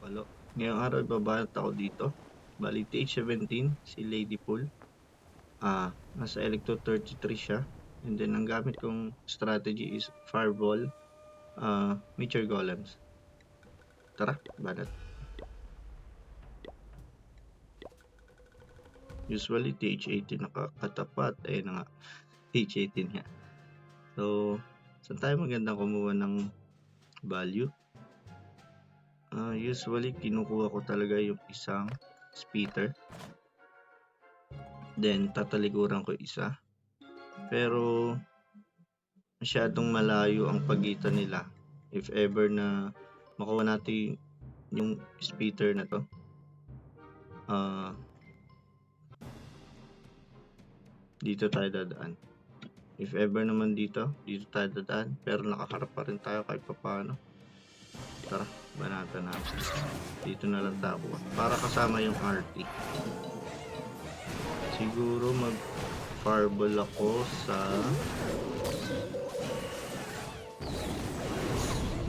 palo. Ngayong araw ibabanat ako dito. Bali TH17 si Lady Pool. Nasa Electro 33 siya. And then ang gamit kong strategy is Fireball, Meteor Golems. Tara, banat. Usually TH18 nakakatapat. Ayun na nga, TH18 nga. So, saan tayo magandang kumuha ng value? Usually kinukuha ko talaga yung isang speeder. Then tatalikuran ko isa. Pero masyadong malayo ang pagitan nila. If ever na makuha natin yung speeder na to, dito tayo dadaan. If ever naman dito tayo dadaan. Pero nakaharap pa rin tayo kahit papaano. Tara, banatan natin. Dito na lang tayo para kasama yung RT. Siguro mag fireball ako sa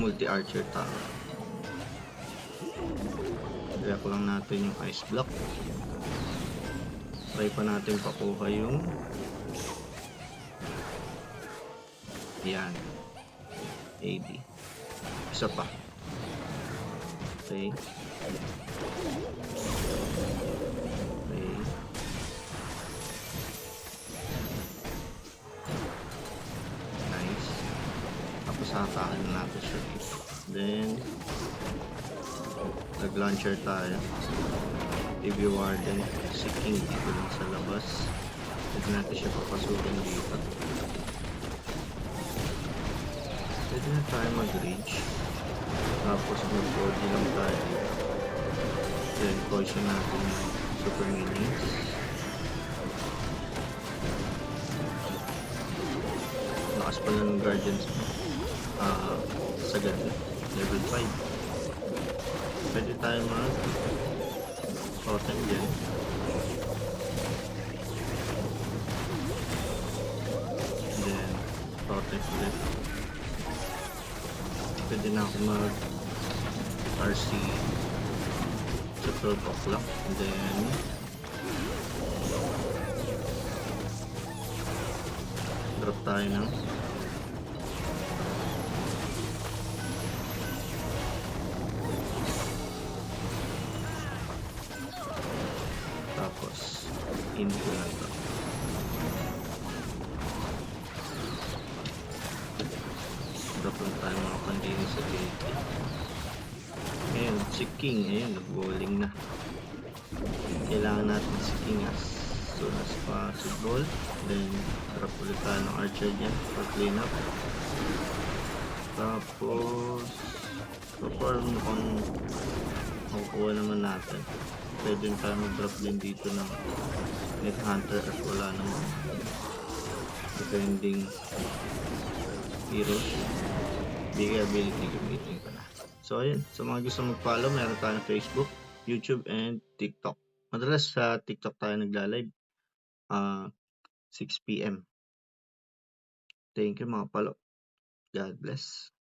multi-archer tower. Kaya ko lang natin yung ice block. Try pa natin pakuha yung yan AD. Isa pa. Okay. Nice. Tapos hatahan natin siya dito. Then nag-launcher tayo. TV Warden, si King dito lang sa labas. Pwede natin siya papasukin dito. Pwede na tayo mag-reach. Tapos mag-OD lang tayo dito. Then poison natin yung super minions. Lakas pala ng guardians mo. Sagad na. Level 5. Pwede tayo totem dyan. Then totem ulit. Pwede na ako mag RC sa 12 o'clock. Then drop tayo ng tapos in ko lang to. Drop lang tayo mga pandini sa gate. Ngayon, si King, ayun, nag-bowling na. Kailangan natin si King as soon as possible. Then, drop ulit tayo ng archer dyan for clean up. Tapos, perform kung makukuha naman natin. Pwede tayo mag-drop din dito ng Net Hunter at wala naman depending heroes. Bigay ability gamitin ko na. So ayun, sa mga gusto mag-follow, meron tayong Facebook, YouTube, and TikTok. Madalas sa TikTok tayo nagla-live 6 PM. Thank you mga palo. God bless.